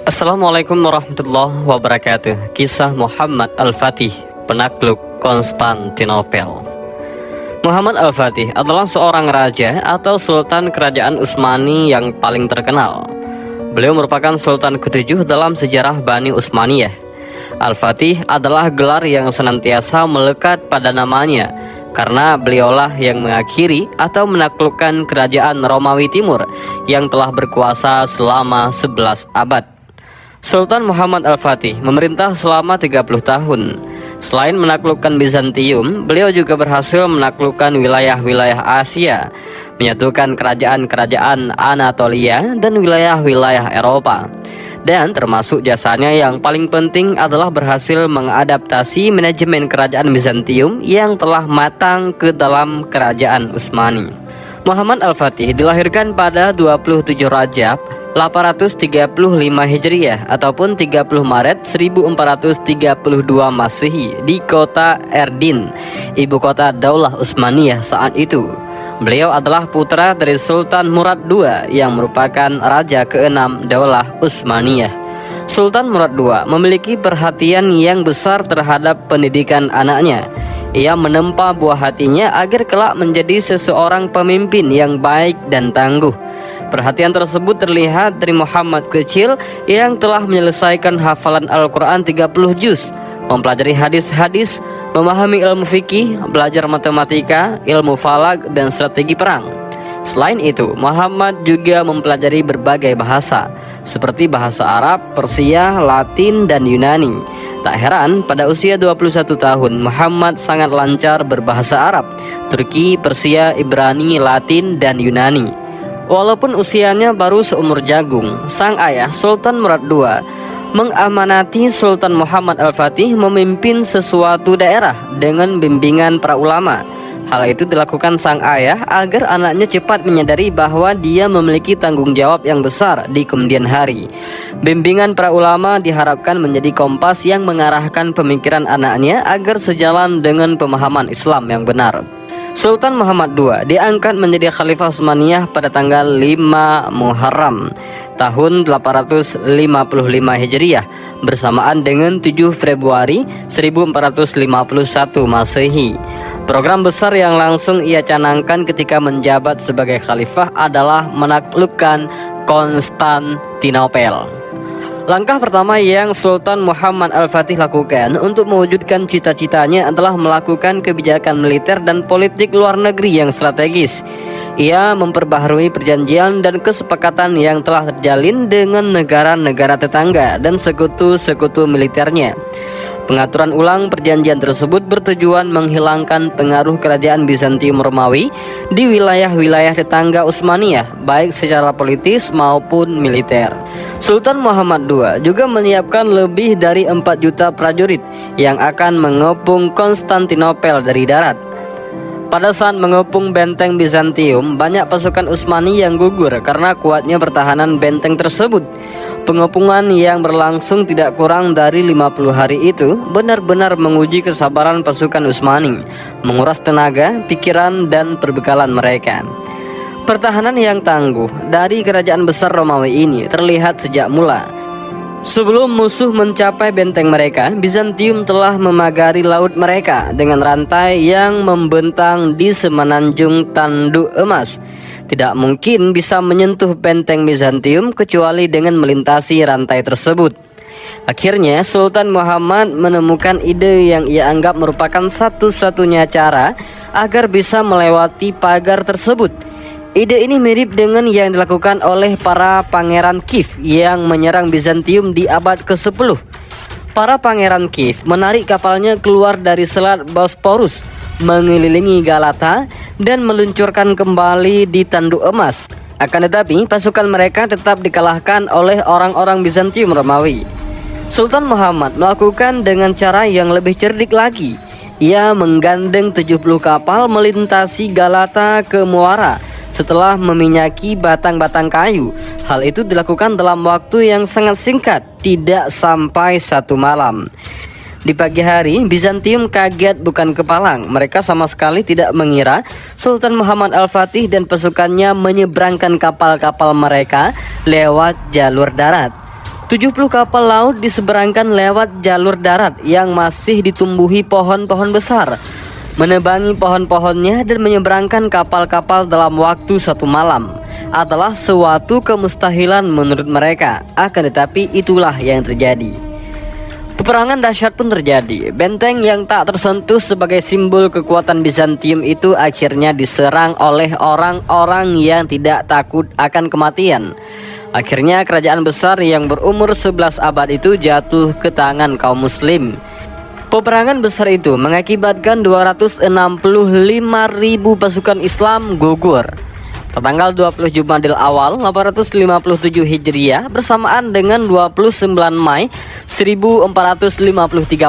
Assalamualaikum warahmatullahi wabarakatuh. Kisah Muhammad Al-Fatih, penakluk Konstantinopel. Muhammad Al-Fatih adalah seorang raja atau sultan kerajaan Utsmani yang paling terkenal. Beliau merupakan sultan ketujuh dalam sejarah Bani Utsmaniyah. Al-Fatih adalah gelar yang senantiasa melekat pada namanya karena beliaulah yang mengakhiri atau menaklukkan kerajaan Romawi Timur yang telah berkuasa selama 11 abad. Sultan Muhammad Al-Fatih memerintah selama 30 tahun. Selain menaklukkan Bizantium, beliau juga berhasil menaklukkan wilayah-wilayah Asia, menyatukan kerajaan-kerajaan Anatolia dan wilayah-wilayah Eropa. Dan termasuk jasanya yang paling penting adalah berhasil mengadaptasi manajemen kerajaan Bizantium yang telah matang ke dalam kerajaan Utsmani. Muhammad Al-Fatih dilahirkan pada 27 Rajab 835 Hijriah ataupun 30 Maret 1432 Masehi di kota Erdin, ibu kota Daulah Utsmaniyah saat itu. Beliau adalah putra dari Sultan Murad II yang merupakan raja ke-6 Daulah Utsmaniyah. Sultan Murad II memiliki perhatian yang besar terhadap pendidikan anaknya. Ia menempa buah hatinya agar kelak menjadi seseorang pemimpin yang baik dan tangguh. Perhatian tersebut terlihat dari Muhammad kecil yang telah menyelesaikan hafalan Al-Quran 30 juz, mempelajari hadis-hadis, memahami ilmu fikih, belajar matematika, ilmu falak, dan strategi perang. Selain itu, Muhammad juga mempelajari berbagai bahasa, seperti bahasa Arab, Persia, Latin, dan Yunani. Tak heran, pada usia 21 tahun, Muhammad sangat lancar berbahasa Arab, Turki, Persia, Ibrani, Latin, dan Yunani. Walaupun usianya baru seumur jagung, sang ayah Sultan Murad II mengamanati Sultan Muhammad Al-Fatih memimpin sesuatu daerah dengan bimbingan para ulama. Hal itu dilakukan sang ayah agar anaknya cepat menyadari bahwa dia memiliki tanggung jawab yang besar di kemudian hari. Bimbingan para ulama diharapkan menjadi kompas yang mengarahkan pemikiran anaknya agar sejalan dengan pemahaman Islam yang benar. Sultan Muhammad II diangkat menjadi Khalifah Utsmaniyah pada tanggal 5 Muharram tahun 855 Hijriah bersamaan dengan 7 Februari 1451 Masehi. Program besar yang langsung ia canangkan ketika menjabat sebagai khalifah adalah menaklukkan Konstantinopel. Langkah pertama yang Sultan Muhammad Al-Fatih lakukan untuk mewujudkan cita-citanya adalah melakukan kebijakan militer dan politik luar negeri yang strategis. Ia memperbaharui perjanjian dan kesepakatan yang telah terjalin dengan negara-negara tetangga dan sekutu-sekutu militernya. Pengaturan ulang perjanjian tersebut bertujuan menghilangkan pengaruh kerajaan Bizantium Romawi di wilayah-wilayah tetangga Utsmaniyah, baik secara politis maupun militer. Sultan Muhammad II juga menyiapkan lebih dari 4 juta prajurit yang akan mengepung Konstantinopel dari darat. Pada saat mengepung benteng Bizantium, banyak pasukan Utsmani yang gugur karena kuatnya pertahanan benteng tersebut. Pengepungan yang berlangsung tidak kurang dari 50 hari itu benar-benar menguji kesabaran pasukan Utsmani, menguras tenaga, pikiran, dan perbekalan mereka. Pertahanan yang tangguh dari kerajaan besar Romawi ini terlihat sejak mula. Sebelum musuh mencapai benteng mereka, Bizantium telah memagari laut mereka dengan rantai yang membentang di semenanjung tanduk emas. Tidak mungkin bisa menyentuh benteng Bizantium kecuali dengan melintasi rantai tersebut. Akhirnya Sultan Muhammad menemukan ide yang ia anggap merupakan satu-satunya cara agar bisa melewati pagar tersebut. Ide ini mirip dengan yang dilakukan oleh para pangeran Kiev yang menyerang Bizantium di abad ke-10. Para pangeran Kiev menarik kapalnya keluar dari Selat Bosporus, mengelilingi Galata, dan meluncurkan kembali di tanduk emas. Akan tetapi pasukan mereka tetap dikalahkan oleh orang-orang Bizantium Romawi. Sultan Muhammad melakukan dengan cara yang lebih cerdik lagi. Ia menggandeng 70 kapal melintasi Galata ke Muara setelah meminyaki batang-batang kayu. Hal itu dilakukan dalam waktu yang sangat singkat, tidak sampai 1 malam. Di pagi hari, Bizantium kaget bukan kepalang. Mereka sama sekali tidak mengira Sultan Muhammad Al-Fatih dan pasukannya menyeberangkan kapal-kapal mereka lewat jalur darat. 70 kapal laut diseberangkan lewat jalur darat yang masih ditumbuhi pohon-pohon besar, menebangi pohon-pohonnya dan menyeberangkan kapal-kapal dalam waktu 1 malam adalah suatu kemustahilan menurut mereka. Akan tetapi itulah yang terjadi. Peperangan dahsyat pun terjadi. Benteng yang tak tersentuh sebagai simbol kekuatan Bizantium itu akhirnya diserang oleh orang-orang yang tidak takut akan kematian. Akhirnya kerajaan besar yang berumur 11 abad itu jatuh ke tangan kaum muslim. Peperangan besar itu mengakibatkan 265.000 pasukan Islam gugur. Tertanggal 20 Jumadil Awal 857 Hijriah bersamaan dengan 29 Mei 1453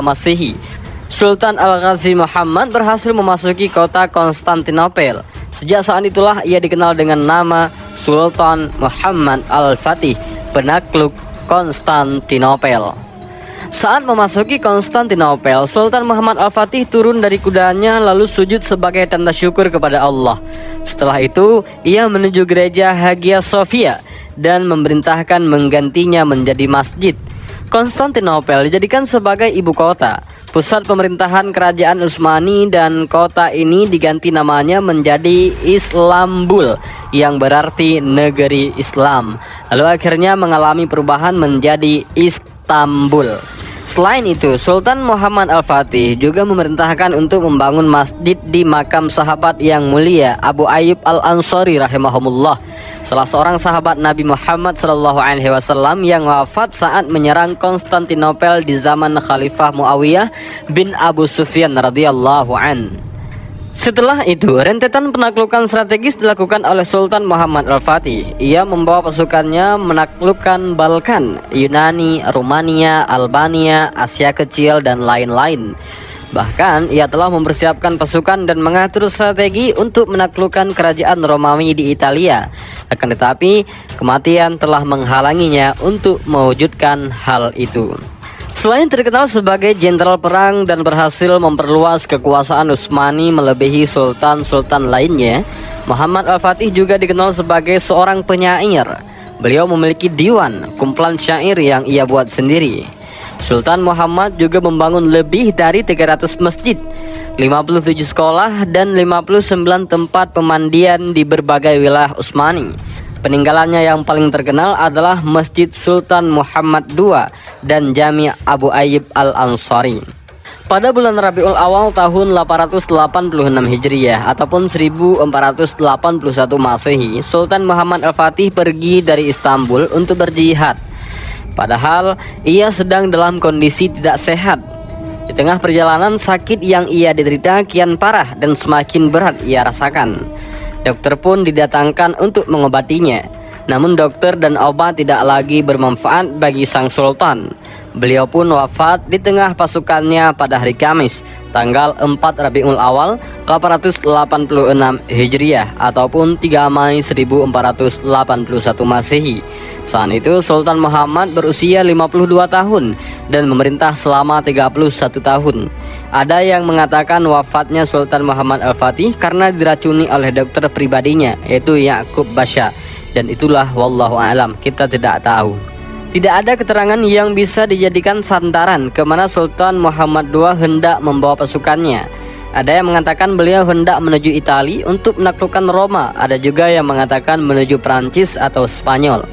Masehi, Sultan Al-Ghazi Muhammad berhasil memasuki kota Konstantinopel. Sejak saat itulah ia dikenal dengan nama Sultan Muhammad Al-Fatih, penakluk Konstantinopel. Saat memasuki Konstantinopel, Sultan Muhammad Al-Fatih turun dari kudanya lalu sujud sebagai tanda syukur kepada Allah. Setelah itu, ia menuju gereja Hagia Sophia dan memerintahkan menggantinya menjadi masjid. Konstantinopel dijadikan sebagai ibu kota, pusat pemerintahan kerajaan Utsmani, dan kota ini diganti namanya menjadi Islambul yang berarti negeri Islam. Lalu akhirnya mengalami perubahan menjadi Istanbul. Selain itu, Sultan Muhammad Al-Fatih juga memerintahkan untuk membangun masjid di makam sahabat yang mulia Abu Ayyub Al-Ansari rahimahumullah, salah seorang sahabat Nabi Muhammad SAW yang wafat saat menyerang Konstantinopel di zaman Khalifah Muawiyah bin Abu Sufyan radhiyallahu an. Setelah itu, rentetan penaklukan strategis dilakukan oleh Sultan Muhammad Al-Fatih. Ia membawa pasukannya menaklukkan Balkan, Yunani, Rumania, Albania, Asia Kecil, dan lain-lain. Bahkan, ia telah mempersiapkan pasukan dan mengatur strategi untuk menaklukkan kerajaan Romawi di Italia. Akan tetapi, kematian telah menghalanginya untuk mewujudkan hal itu. Selain terkenal sebagai jenderal perang dan berhasil memperluas kekuasaan Utsmani melebihi sultan-sultan lainnya, Muhammad Al-Fatih juga dikenal sebagai seorang penyair. Beliau memiliki diwan, kumpulan syair yang ia buat sendiri. Sultan Muhammad juga membangun lebih dari 300 masjid, 57 sekolah, dan 59 tempat pemandian di berbagai wilayah Utsmani. Peninggalannya yang paling terkenal adalah Masjid Sultan Muhammad II dan Jami' Abu Ayyub Al-Ansari. Pada bulan Rabiul Awal tahun 886 Hijriah ataupun 1481 Masehi, Sultan Muhammad Al-Fatih pergi dari Istanbul untuk berjihad. Padahal ia sedang dalam kondisi tidak sehat. Di tengah perjalanan, sakit yang ia derita kian parah dan semakin berat ia rasakan. Dokter pun didatangkan untuk mengobatinya. Namun dokter dan obat tidak lagi bermanfaat bagi sang sultan. Beliau pun wafat di tengah pasukannya pada hari Kamis, tanggal 4 Rabiul Awal 886 Hijriah ataupun 3 Mei 1481 Masehi. Saat itu Sultan Muhammad berusia 52 tahun dan memerintah selama 31 tahun. Ada yang mengatakan wafatnya Sultan Muhammad Al-Fatih karena diracuni oleh dokter pribadinya, yaitu Ya'qub Basha. Dan itulah wallahu a'lam, kita tidak tahu. Tidak ada keterangan yang bisa dijadikan sandaran kemana Sultan Muhammad II hendak membawa pasukannya. Ada yang mengatakan beliau hendak menuju Italia untuk menaklukkan Roma. Ada juga yang mengatakan menuju Prancis atau Spanyol.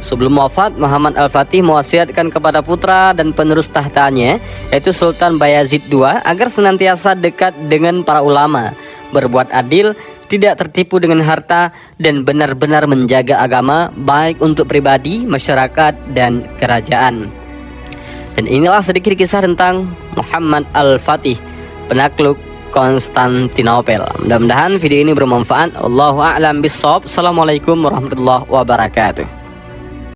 Sebelum wafat, Muhammad Al-Fatih mewasiatkan kepada putra dan penerus tahtanya, yaitu Sultan Bayazid II, agar senantiasa dekat dengan para ulama, berbuat adil, tidak tertipu dengan harta, dan benar-benar menjaga agama, baik untuk pribadi, masyarakat, dan kerajaan. Dan inilah sedikit kisah tentang Muhammad Al-Fatih, penakluk Konstantinopel. Mudah-mudahan video ini bermanfaat. Allahu a'lam bishawab. Assalamualaikum warahmatullahi wabarakatuh.